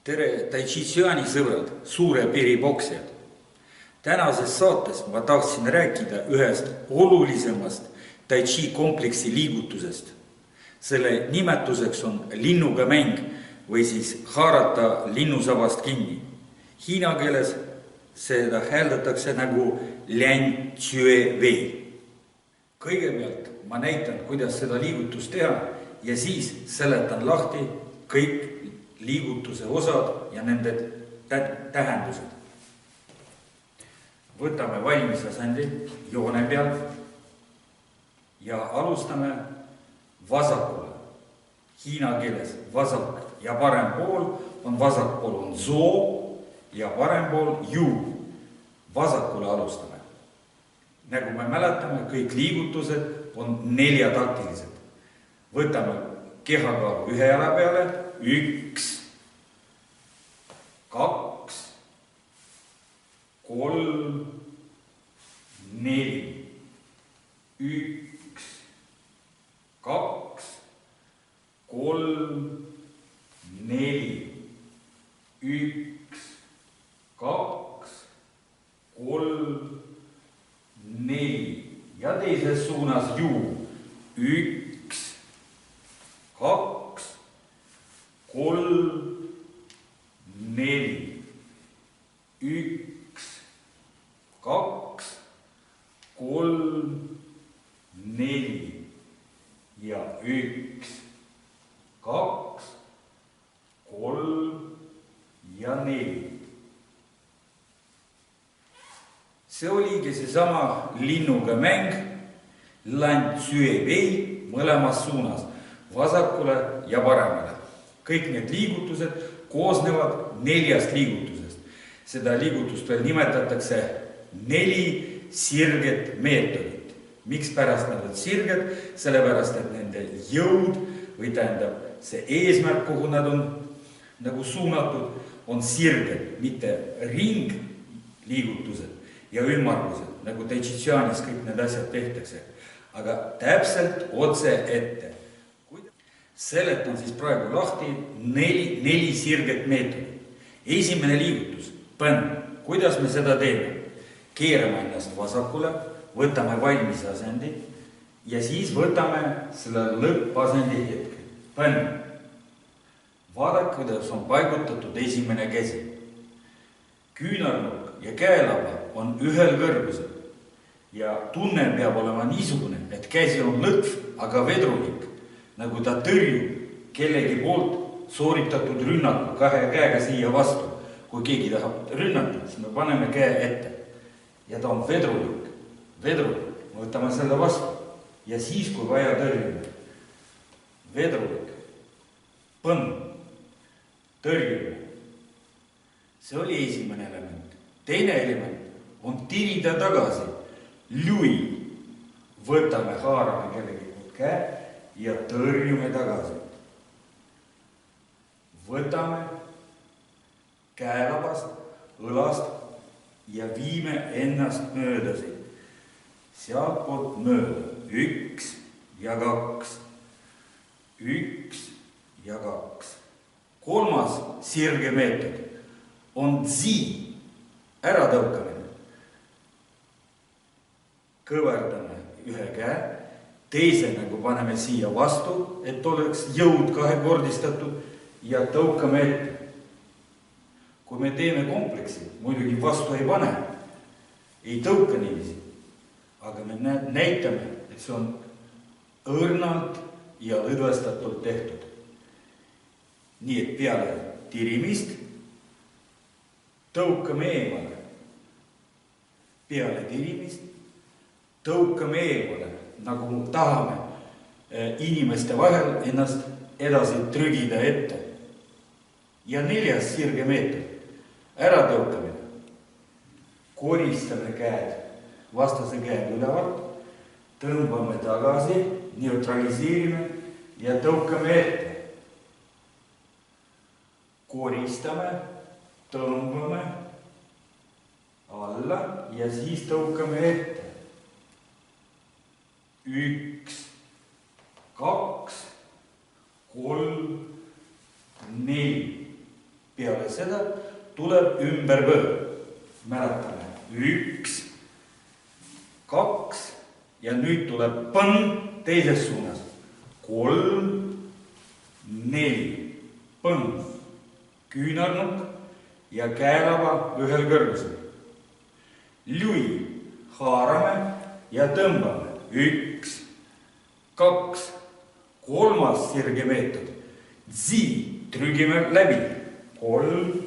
Tere Tai Chi Chuani sõbrad, suure piiri poksijad. Tänases saates ma tahtsin rääkida ühest olulisemast Tai Chi kompleksi liigutusest. Selle nimetuseks on linnuga mäng või siis haarata linnusabast kinni. Hiina keeles seda hääldatakse nagu Lian Chue Wei. Kõigepealt ma näitan, kuidas seda liigutust teha ja siis seletan lahti kõik liigutuse osad ja nende tähendused. Võtame valmis asendi joone peal ja alustame vasakule. Hiina keeles vasak ja parem pool on vasak pool on zo ja parem pool ju. Vasakule alustame. Nagu me mäletame, kõik liigutused on neljataktilised. Võtame kehakaalu ühe jala peale, 1, 2, 3, 4, 1, 2, 3, 4, 1, 2, 3, 4 ja teises suunas ju 1, 2, 3, 4, 1, 2, 3, 4 ja 1, 2, 3 ja 4. See oligi seesama linnuga mäng Lian Chue Wei mõlemas suunas, vasakule ja paremale. Kõik need liigutused koosnevad 4 liigutusest. Seda liigutust veel nimetatakse 4 sirget meetodit. Miks pärast nad on sirged? Sellepärast, et nende jõud või tähendab see eesmärk, kuhu nad on nagu suunatud, on sirged, mitte ringliigutused ja ümmargused, nagu Tai Chi Chuanis kõik need asjad tehtakse, aga täpselt otse ette. Seletan siis praegu lahti 4 sirget meetodit. Esimene liigutus, põnn. Kuidas me seda teeme? Keerame ennast vasakule, võtame valmis asendi ja siis võtame selle lõppasendi hetke. Põnn. Vaadake, kuidas on paigutatud esimene käsi. Küünarnukk ja käelaba on ühel kõrgusel ja tunne peab olema niisugune, et käsi on lõtv, aga vedrulik, nagu ta tõrjub kellegi poolt sooritatud rünnaku 2 käega siia vastu. Kui keegi tahab rünnata, siis me paneme käe ette ja ta on vedrulik, me võtame selle vastu ja siis, kui vaja tõrjume, vedrulik, põnn, tõrjume. See oli esimene element. Teine element on tirida tagasi. Lui. Võtame, haarame kellegi poolt käe ja tõrjume tagasi. Võtame käelabast, õlast ja viime ennast möödasi. Sealt poolt mööda. 1 ja 2. 1 ja 2. Kolmas sirge meetod on zi, äratõukamine. Kõverdame ühe käe, teise nagu paneme siia vastu, et oleks jõud kahekordistatud ja tõukame ette. Kui me teeme kompleksi, muidugi vastu ei pane, ei tõuka niiviisi, aga me näitame, et see on õrnalt ja lõdvestatult tehtud. Nii et peale tirimist tõukame eemale. Peale tirimist tõukame eemale, nagu tahame inimeste vahel ennast edasi trügida ette. Ja 4. sirge meetod, äratõukamine. Koristame käed, vastase käed ülevalt, tõmbame tagasi, neutraliseerime ja tõukame ette. Koristame, tõmbame alla ja siis tõukame ette. 1, 2, 3, 4, Peale seda tuleb ümber V. Mäletame. 1, 2 ja nüüd tuleb põnn teises suunas. 3, 4, põnn, küünarnukk ja käelava ühel kõrgusel. Lui, haarame ja tõmbame. 1, 2, kolmas sirgemeetod. Zi, trügime läbi. 3,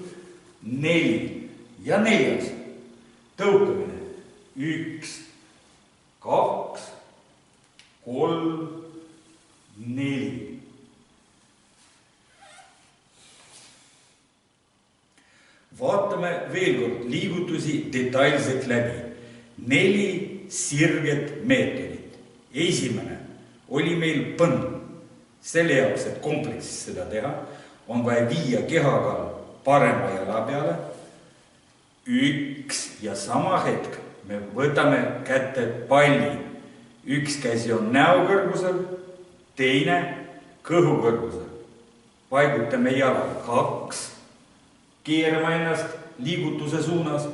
4 ja 4. Tõukamine. 1, 2, 3, 4. Vaatame veel kord liigutusi detailselt läbi. 4 sirget meetodit. Esimene oli meil põnn. Selle jaoks, et kompleksis seda teha, on vaja viia kehakaal parema jala peale. 1 ja sama hetk me võtame kätte palli. 1 käsi on näo kõrgusel, teine kõhu kõrgusel. Paigutame jala. 2, keerame ennast liigutuse suunas.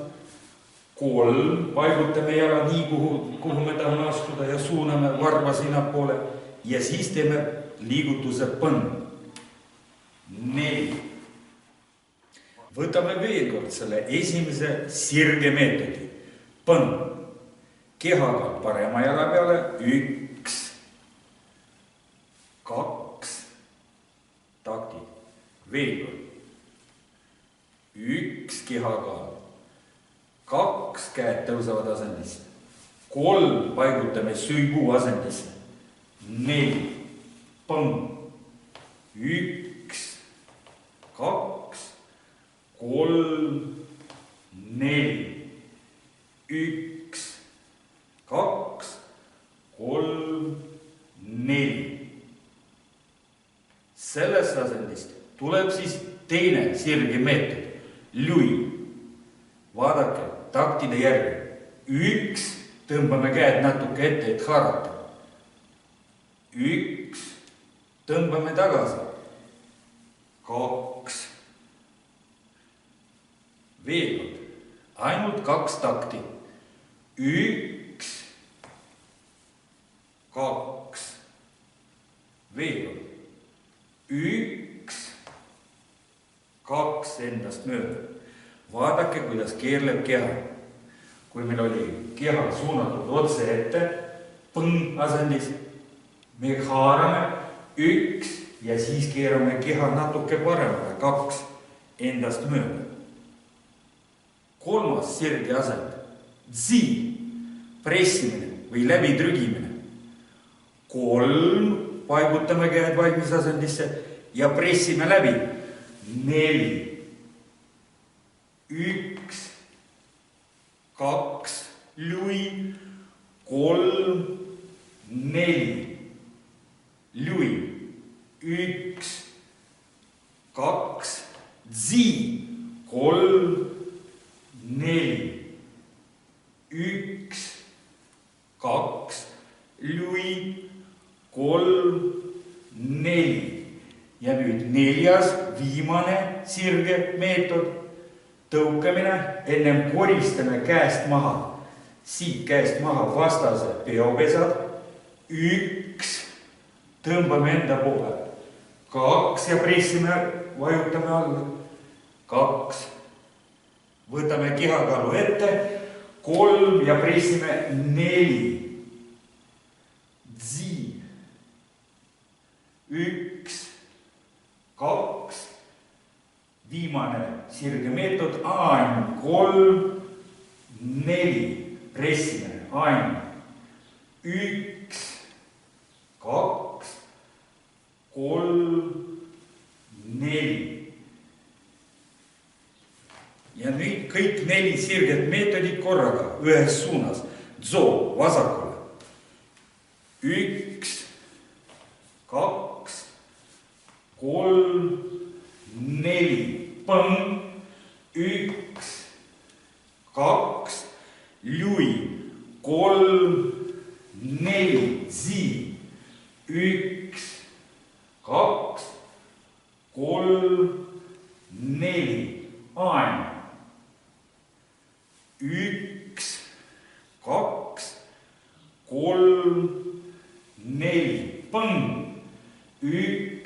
3, paigutame jala nii, kuhu me tahame astuda ja suuname varba sinnapoole. Ja siis teeme liigutuse põnn. 4. Võtame veel kord selle esimese sirge meetodi. Põnn. Kehakaal parema jala peale. 1, 2, takti. Veel kord. 1 kehakaal. 2 käed tõusevad asendisse. 3 paigutame süipuu asendisse. 4, põnn. 1, 2, 3, 4. 1, 2, 3, 4. Sellest asendist tuleb siis teine sirge meetod. Lui. Vaadake taktide järgi. 1, tõmbame käed natuke ette, et haarata. 1, tõmbame tagasi. 2. Veel kord. Ainult 2 takti. 1, 2. Veel kord. 1, 2 endast mööda. Vaadake, kuidas keerleb keha. Kui meil oli keha suunatud otse ette, põnn asendis, me haarame 1 ja siis keerame keha natuke paremale. 2 endast mööda. 3. sirge asend. Zi, pressimine või läbitrügimine. 3, paigutame käed valmis asendisse ja pressime läbi. 4, 1, 2, lui, 3, 4, lui, 1, 2, zi, 3, 4, 1, 2, lui, 3, 4. Ja nüüd 4. viimane sirge meetod. Tõukamine, ennem koristame käest maha. Siit käest maha vastase peopesad. 1, tõmbame enda poole. 2 ja pressime, vajutame alla. 2, võtame kehakaalu ette. 3 ja pressime. 4. Zi. 1, 2. Viimane sirge meetod. Ainult 3, 4. Pressime. Ainult 1, 2, 3, 4. Ja nüüd kõik 4 sirget meetodit korraga ühes suunas. Dzo, vasakule. 1, 2, 3, 4. Põnn. 1, 2, lui. 3, 4. Zi. 1, 2, 3, 4. 4, põng. 1,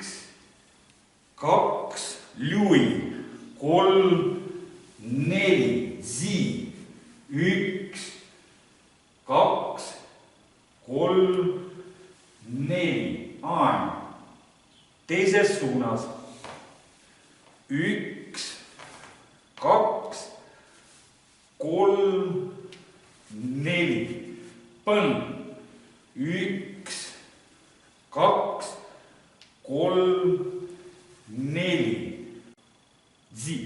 2, lui. 3, 4, zi. 1, 2, 3, 4, aan. Teises suunas. 1, 2, 3, 4, põng. 1, 2, 3, 4, zi.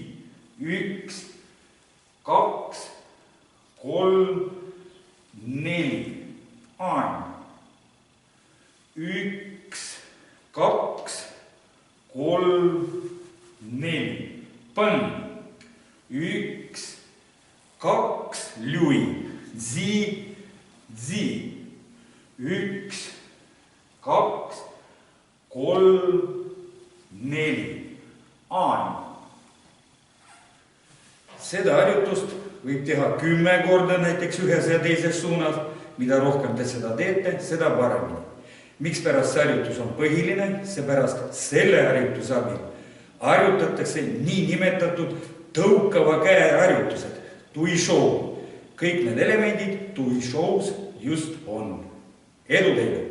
1, 2, 3, 4, aan. 1, 2, 3, 4, põng. 1, 2, lui. Zi, zi. 1, 2, 3, 4, aan. Seda harjutust võib teha 10 korda näiteks ühes ja teises suunas. Mida rohkem te seda teete, seda paremini. Mikspärast see harjutus on põhiline? Seepärast selle harjutuse abil harjutatakse nii nimetatud tõukava käe harjutused. Tui show. Kõik need elemendid tui shows just on. Edu teile!